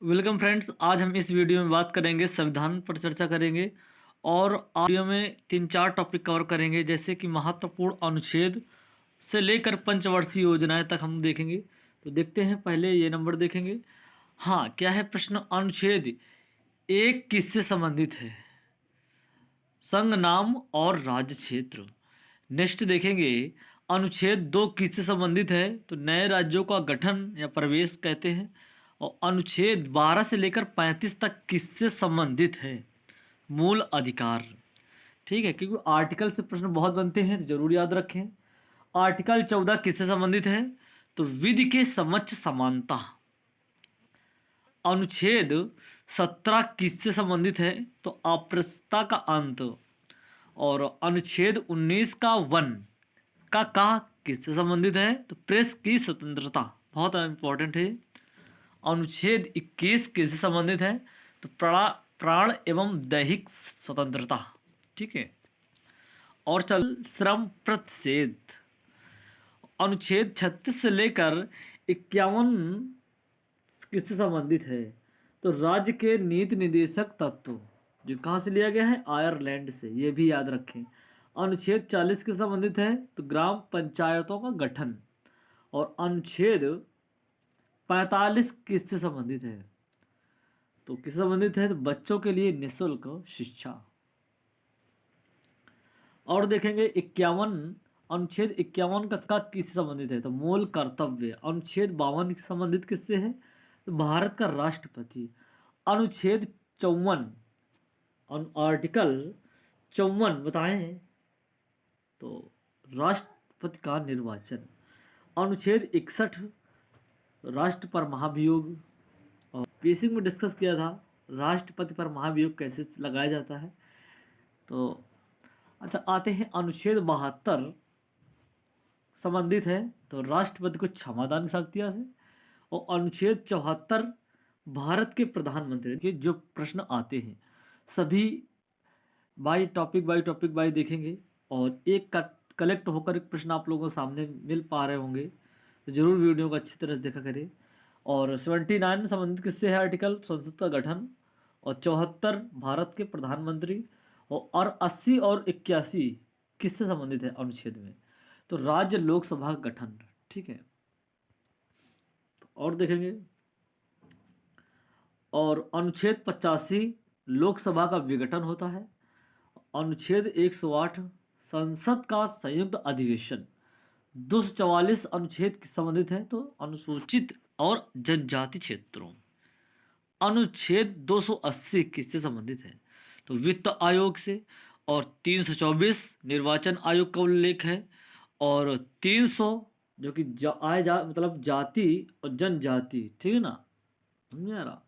Welcome friends. आज हम इस वीडियो में बात करेंगे, संविधान पर चर्चा करेंगे और वीडियो में 3-4 टॉपिक कवर करेंगे, जैसे कि महत्वपूर्ण अनुच्छेद से लेकर पंचवर्षीय योजनाएं तक हम देखेंगे। तो देखते हैं, पहले ये नंबर देखेंगे। हाँ, क्या है प्रश्न? अनुच्छेद एक किससे संबंधित है? संघ, नाम और राज्य क्षेत्र। नेक्स्ट देखेंगे, अनुच्छेद 2 किससे संबंधित है? तो नए राज्यों का गठन या प्रवेश कहते हैं। और अनुच्छेद 12 से लेकर 35 तक किससे संबंधित है? मूल अधिकार। ठीक है, क्योंकि आर्टिकल से प्रश्न बहुत बनते हैं तो जरूर याद रखें। आर्टिकल 14 किससे संबंधित है? तो विधि के समक्ष समानता। अनुच्छेद 17 किससे संबंधित है? तो अप्रस्तुतता का अंत। और अनुच्छेद 19 का वन का किससे संबंधित है? तो प्रेस की स्वतंत्रता, बहुत इंपॉर्टेंट है। अनुच्छेद 21 किससे संबंधित है? तो प्राण एवं दैहिक स्वतंत्रता। ठीक है। और चल श्रम प्रतिषेध। अनुच्छेद 36 से लेकर 51 किससे संबंधित है? तो राज्य के नीति निदेशक तत्व, जो कहाँ से लिया गया है? आयरलैंड से, ये भी याद रखें। अनुच्छेद 40 के संबंधित है? तो ग्राम पंचायतों का गठन। और अनुच्छेद 45 किससे संबंधित है? तो किससे संबंधित है? तो बच्चों के लिए निःशुल्क शिक्षा। और देखेंगे 51, अनुच्छेद 51 का किससे संबंधित है? तो मूल कर्तव्य। अनुच्छेद 52 से संबंधित किससे है? तो भारत का राष्ट्रपति। अनुच्छेद 54, आर्टिकल 54 बताएं तो राष्ट्रपति का निर्वाचन। अनुच्छेद 61, राष्ट्र पर महाभियोग। और बेसिक में डिस्कस किया था राष्ट्रपति पर महाभियोग कैसे लगाया जाता है। तो अच्छा, आते हैं अनुच्छेद 72 संबंधित है तो राष्ट्रपति को क्षमादान की शक्तियाँ से। और अनुच्छेद 74 भारत के प्रधानमंत्री के जो प्रश्न आते हैं सभी बाई टॉपिक बाई देखेंगे, और एक का कलेक्ट होकर एक प्रश्न आप लोगों को सामने मिल पा रहे होंगे, तो जरूर वीडियो को अच्छी तरह से देखा करें। और 79 संबंधित किससे है? आर्टिकल संसद का गठन। और 74 भारत के प्रधानमंत्री। और 80 और 81 किससे संबंधित है अनुच्छेद में? तो राज्य लोकसभा का गठन। ठीक है, तो और देखेंगे। और अनुच्छेद 85 लोकसभा का विघटन होता है। अनुच्छेद 108 संसद का संयुक्त अधिवेशन। 244 अनुच्छेद से संबंधित है तो अनुसूचित और जनजाति क्षेत्रों। अनुच्छेद 280 किससे संबंधित है? तो वित्त आयोग से। और 324 निर्वाचन आयोग का उल्लेख है। और 300 जो कि मतलब जाति और जनजाति, ठीक है ना, समझ आ रहा।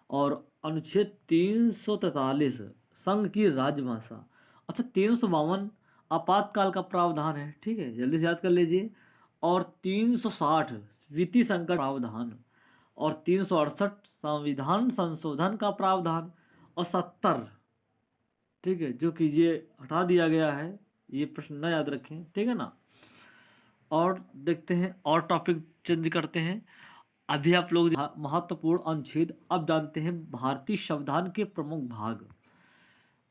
और अनुच्छेद 343 संघ की राजभाषा। अच्छा, 352 आपातकाल का प्रावधान है। ठीक है, जल्दी से याद कर लीजिए। और 360 वित्तीय संकट प्रावधान। और 368 संविधान संशोधन का प्रावधान। और 70, ठीक है, जो कि ये हटा दिया गया है, ये प्रश्न न याद रखें, ठीक है ना। और देखते हैं, और टॉपिक चेंज करते हैं। अभी आप लोग महत्वपूर्ण अनुच्छेद अब जानते हैं भारतीय संविधान के प्रमुख भाग।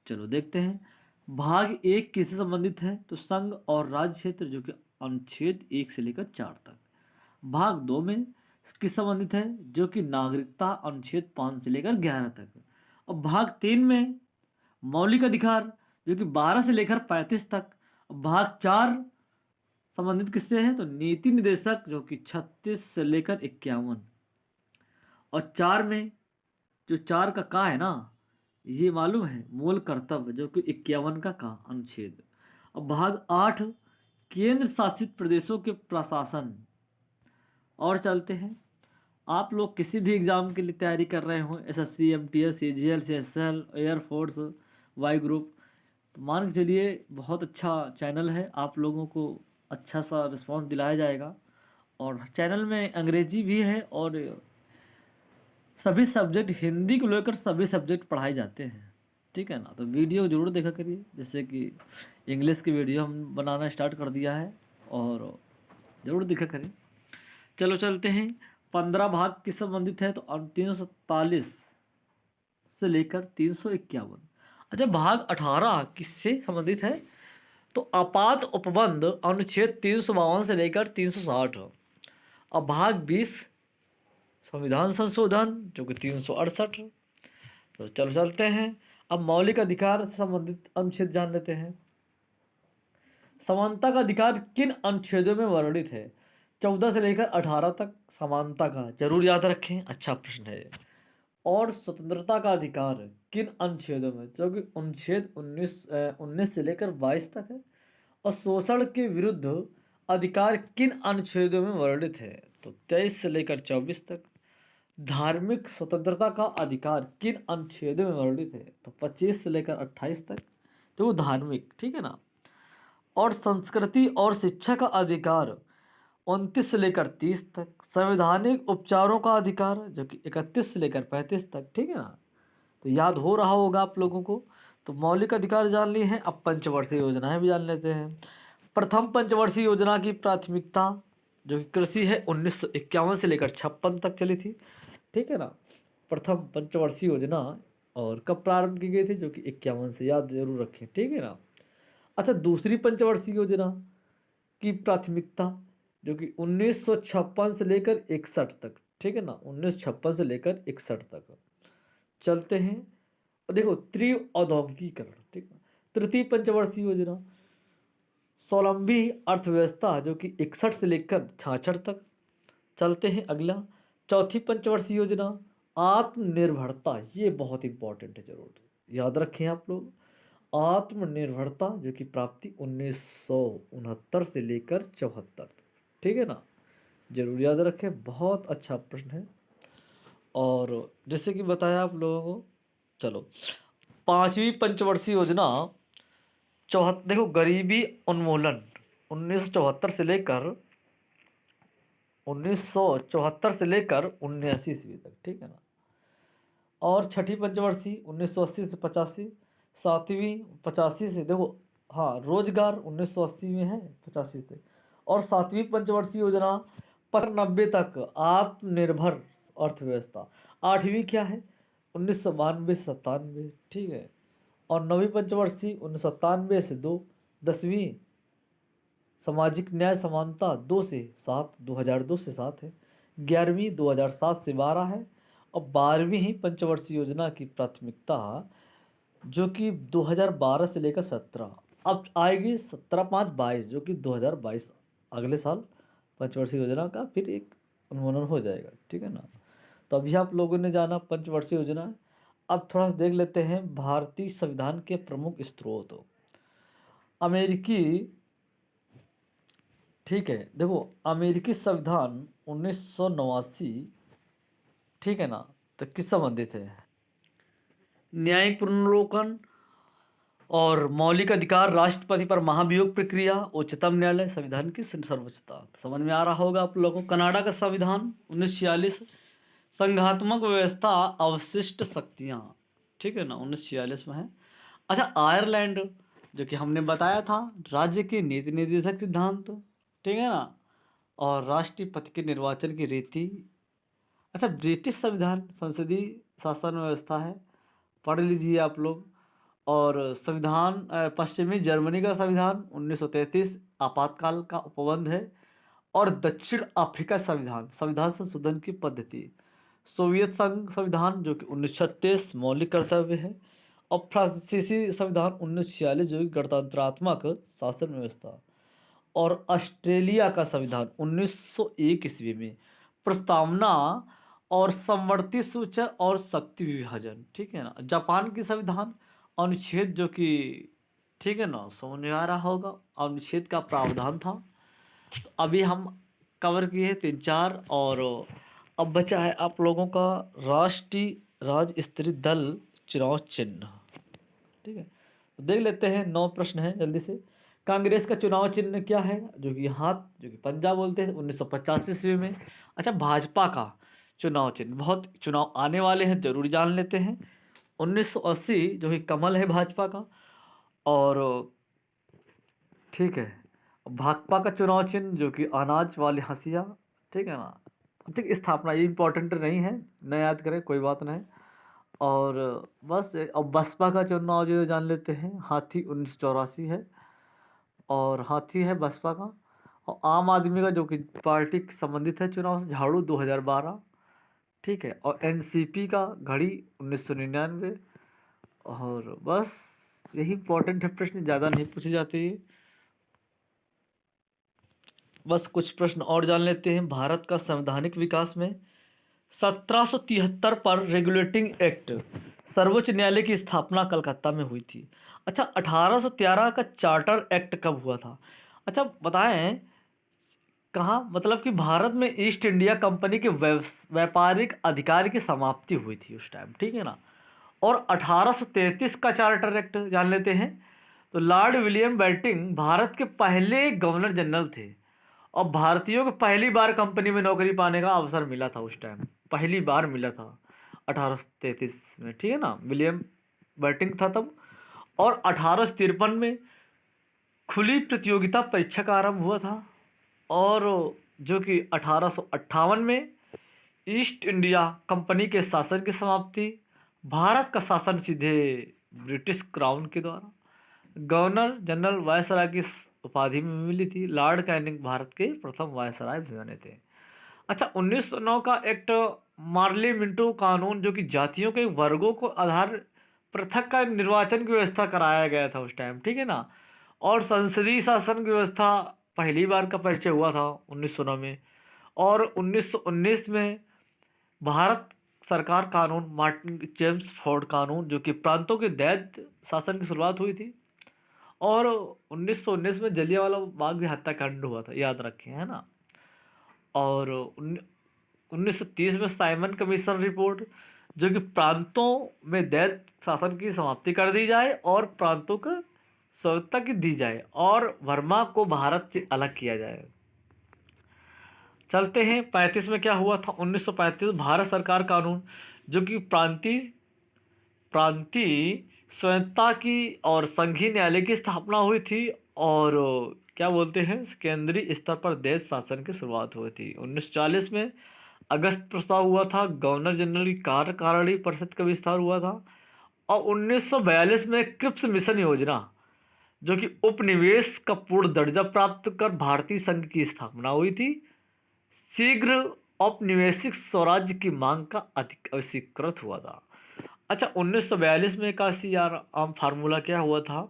चलो देखते हैं। भाग 1 किससे संबंधित है? तो संघ और राज्य क्षेत्र, जो कि अनुच्छेद 1 से लेकर 4 तक। भाग 2 में किस संबंधित है? जो कि नागरिकता, अनुच्छेद 5 से लेकर 11 तक। और भाग 3 में मौलिक अधिकार, जो कि 12 से लेकर 35 तक। भाग 4 संबंधित किससे है? तो नीति निदेशक, जो कि 36 से लेकर 51। और 4 में जो 4 का है ना, ये मालूम है, मूल कर्तव्य, जो कि 51 का अनुच्छेद। अब भाग 8 केंद्र शासित प्रदेशों के प्रशासन। और चलते हैं, आप लोग किसी भी एग्ज़ाम के लिए तैयारी कर रहे हो, SSC, MTS, CGL, CSL, air force, Y group, तो मान के चलिए बहुत अच्छा चैनल है, आप लोगों को अच्छा सा रिस्पांस दिलाया जाएगा। और चैनल में अंग्रेजी भी है और सभी सब्जेक्ट, हिंदी को लेकर सभी सब्जेक्ट पढ़ाए जाते हैं। ठीक है ना, तो वीडियो ज़रूर देखा करिए। जैसे कि इंग्लिश की वीडियो हम बनाना स्टार्ट कर दिया है, और ज़रूर देखा करें। चलो चलते हैं, 15 भाग किस संबंधित है? तो 347 से लेकर 351। अच्छा, भाग 18 किससे संबंधित है? तो आपात उपबंध अनुच्छेद 352 से लेकर 360। अब भाग 20 संविधान संशोधन जो कि 368। तो चलो चलते हैं, अब मौलिक अधिकार से संबंधित अनुच्छेद जान लेते हैं। समानता का अधिकार किन अनुच्छेदों में वर्णित है? 14 से लेकर 18 तक समानता का, जरूर याद रखें, अच्छा प्रश्न है। और स्वतंत्रता का अधिकार किन अनुच्छेदों में? जो कि अनुच्छेद 19 से लेकर 22 तक है। और शोषण के विरुद्ध अधिकार किन अनुच्छेदों में वर्णित है? तो 23 से लेकर 24 तक। धार्मिक स्वतंत्रता का अधिकार किन अनुच्छेदों में वर्णित है? तो 25 से लेकर 28 तक। तो वो धार्मिक, ठीक है ना। और संस्कृति और शिक्षा का अधिकार 29 से लेकर 30 तक। संवैधानिक उपचारों का अधिकार जो कि 31 से लेकर 35 तक, ठीक है ना। तो याद हो रहा होगा आप लोगों को। तो मौलिक अधिकार जान लिए हैं, अब पंचवर्षीय योजनाएं भी जान लेते हैं। प्रथम पंचवर्षीय योजना की प्राथमिकता जो कि कृषि है 1951 से लेकर 56 तक चली थी, ठीक है ना। प्रथम पंचवर्षीय योजना और कब प्रारंभ की गई थी? जो कि 51 से, याद जरूर रखें, ठीक है ना। अच्छा, दूसरी पंचवर्षीय योजना की प्राथमिकता जो कि 1956 से लेकर 61 तक, ठीक है ना, 1956 से लेकर 61 तक। चलते हैं, देखो त्रिऔद्योगिकीकरण, ठीक है। तृतीय पंचवर्षीय योजना स्वावलंबी अर्थव्यवस्था जो कि 61 से लेकर 66 तक। चलते हैं अगला, चौथी पंचवर्षीय योजना आत्मनिर्भरता, ये बहुत इंपॉर्टेंट है, जरूर याद रखें आप लोग। आत्मनिर्भरता जो कि प्राप्ति 1969 से लेकर 74 तक, ठीक है ना, जरूर याद रखें, बहुत अच्छा प्रश्न है। और जैसे कि बताया आप लोगों को, चलो पांचवी पंचवर्षीय योजना देखो गरीबी उन्मूलन 1974 से लेकर 1974 से लेकर 1979 ईस्वी तक, ठीक है ना। और छठी पंचवर्षीय 1980 से 85। सातवीं 85 से, देखो हाँ, रोजगार 1980 में है, 85 से। और सातवीं पंचवर्षीय योजना पर 90 तक आत्मनिर्भर अर्थव्यवस्था। आठवीं क्या है? 1992 से 97, ठीक है। और नवीं पंचवर्षीय 1997 से 2। 10वीं सामाजिक न्याय समानता 2 से 7, 2002 से 7 है। 11वीं 2007 से 12 है। और 12वीं ही पंचवर्षीय योजना की प्राथमिकता जो कि 2012 से लेकर 17 अब आएगी, 17/5/22 जो कि 2022 अगले साल पंचवर्षीय योजना का फिर एक अनुमोदन हो जाएगा, ठीक है ना। तो अभी आप लोगों ने जाना पंचवर्षीय योजना। अब थोड़ा सा देख लेते हैं भारतीय संविधान के प्रमुख स्रोत। अमेरिकी, ठीक है, देखो अमेरिकी संविधान 1989, ठीक है ना, तो किस संबंधित है? न्यायिक पुनर्विलोकन और मौलिक अधिकार, राष्ट्रपति पर महाभियोग प्रक्रिया, उच्चतम न्यायालय, संविधान की सर्वोच्चता। तो समझ में आ रहा होगा आप लोगों को। कनाडा का संविधान 1946, संघात्मक व्यवस्था, अवशिष्ट शक्तियाँ, ठीक है ना, 1946 में है। अच्छा, आयरलैंड जो कि हमने बताया था, राज्य के नीति निर्देशक सिद्धांत, ठीक है ना, और राष्ट्रपति के निर्वाचन की रीति। अच्छा, ब्रिटिश संविधान संसदीय शासन व्यवस्था है, पढ़ लीजिए आप लोग। और संविधान पश्चिमी जर्मनी का संविधान 1933 आपातकाल का उपबंध है। और दक्षिण अफ्रीका संविधान, संविधान संशोधन की पद्धति। सोवियत संघ संविधान जो कि 1936 मौलिक कर्तव्य है। और फ्रांसीसी संविधान 1946 जो कि गणतंत्रात्मक शासन व्यवस्था। और ऑस्ट्रेलिया का संविधान 1901 ईस्वी में प्रस्तावना और समवर्ती सूचना और शक्ति विभाजन, ठीक है ना। जापान की संविधान अनुच्छेद जो कि, ठीक है ना, समझ में आ रहा होगा, अनुच्छेद का प्रावधान था। तो अभी हम कवर किए 3-4, और अब बचा है आप लोगों का राष्ट्रीय राज्य स्तरीय दल चुनाव चिन्ह, ठीक है। तो देख लेते हैं, 9 प्रश्न हैं जल्दी से। कांग्रेस का चुनाव चिन्ह क्या है? जो कि हाथ, जो कि पंजा बोलते हैं, 1985 ईस्वी में। अच्छा, भाजपा का चुनाव चिन्ह, बहुत चुनाव आने वाले हैं, जरूर जान लेते हैं। 1980 जो कि कमल है भाजपा का। और ठीक है, भाकपा का चुनाव चिन्ह जो कि अनाज वाली हंसिया, ठीक है ना, ठीक, स्थापना ये इम्पोर्टेंट नहीं है, न याद करें, कोई बात नहीं। और बस अब बसपा का चुनाव जो जान लेते हैं। हाथी 1984 है, और हाथी है बसपा का। और आम आदमी का जो कि पार्टी संबंधित है चुनाव से, झाड़ू 2012। ठीक है, और एनसीपी का घड़ी 1999। और बस यही इंपॉर्टेंट है, प्रश्न ज़्यादा नहीं पूछे जाते ये। बस कुछ प्रश्न और जान लेते हैं। भारत का संवैधानिक विकास में 1773 पर रेगुलेटिंग एक्ट, सर्वोच्च न्यायालय की स्थापना कलकत्ता में हुई थी। अच्छा, 1813 का चार्टर एक्ट कब हुआ था? अच्छा बताएं, कहाँ? मतलब कि भारत में ईस्ट इंडिया कंपनी के व्यापारिक अधिकार की समाप्ति हुई थी उस टाइम, ठीक है ना। और 1833 का चार्टर एक्ट जान लेते हैं। तो लॉर्ड विलियम बेंटिंक भारत के पहले गवर्नर जनरल थे, और भारतीयों को पहली बार कंपनी में नौकरी पाने का अवसर मिला था उस टाइम, पहली बार मिला था 1833 में, ठीक है ना। विलियम बेंटिंक था तब। और 1853 में खुली प्रतियोगिता परीक्षा का आरंभ हुआ था। और जो कि 1858 में ईस्ट इंडिया कंपनी के शासन की समाप्ति, भारत का शासन सीधे ब्रिटिश क्राउन के द्वारा, गवर्नर जनरल वायसराय की उपाधि में मिली थी। लॉर्ड कैनिंग भारत के प्रथम वायसराय भी बने थे। अच्छा, 1909 का एक्ट मार्ले मिंटो कानून, जो कि जातियों के वर्गों को आधार पृथक का निर्वाचन की व्यवस्था कराया गया था उस टाइम, ठीक है ना। और संसदीय शासन की व्यवस्था पहली बार का परिचय हुआ था 1909 में। और 1919 में भारत सरकार कानून, मार्टिन जेम्स फोर्ड कानून, जो कि प्रांतों के दैत्य शासन की शुरुआत हुई थी। और 1919 में जलियांवाला बाग भी हत्याकांड हुआ था, याद रखें, है ना। और 1930 में साइमन कमीशन रिपोर्ट, जो कि प्रांतों में दैत्य शासन की समाप्ति कर दी जाए और प्रांतों को स्वायत्तता की दी जाए, और वर्मा को भारत से अलग किया जाए। चलते हैं 35 में क्या हुआ था। 1935 भारत सरकार कानून, जो कि प्रांतीय स्वायत्तता की और संघीय न्यायालय की स्थापना हुई थी। और क्या बोलते हैं, केंद्रीय स्तर पर देश शासन की शुरुआत हुई थी। 1940 में अगस्त प्रस्ताव हुआ था, गवर्नर जनरल की कार्यकारिणी परिषद का विस्तार हुआ था। और 1942 में क्रिप्स मिशन योजना, जो कि उपनिवेश का पूर्ण दर्जा प्राप्त कर भारतीय संघ की स्थापना हुई थी। शीघ्र औपनिवेशिक स्वराज्य की मांग का अधिक स्वीकृत हुआ था। अच्छा, 1942 में काशी आर आम फार्मूला क्या हुआ था?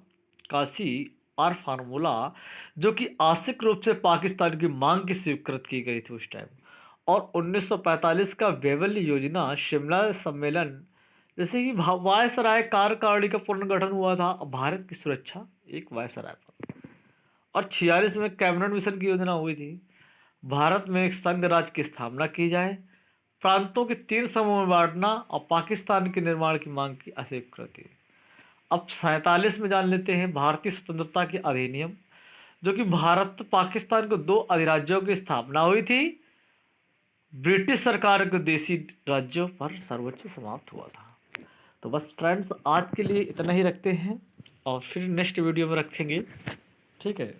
काशी आर फार्मूला, जो कि आंशिक रूप से पाकिस्तान की मांग की स्वीकृत की गई थी उस टाइम। और 1945 का वेवल योजना शिमला सम्मेलन, जैसे कि वायसराय कार्यकारिणी का पुनर्गठन हुआ था भारत की सुरक्षा एक वायसराय पर। और 46 में कैबिनेट मिशन की योजना हुई थी, भारत में एक संघ राज्य की स्थापना की जाए, प्रांतों के 3 समूह में बांटना और पाकिस्तान के निर्माण की मांग की अस्वीकृति। अब 47 में जान लेते हैं भारतीय स्वतंत्रता के अधिनियम, जो कि भारत पाकिस्तान को 2 अधिराज्यों की स्थापना हुई थी। ब्रिटिश सरकार के देशी राज्यों पर सर्वोच्च समाप्त हुआ था। तो बस फ्रेंड्स, आज के लिए इतना ही रखते हैं, और फिर नेक्स्ट वीडियो में रखेंगे, ठीक है।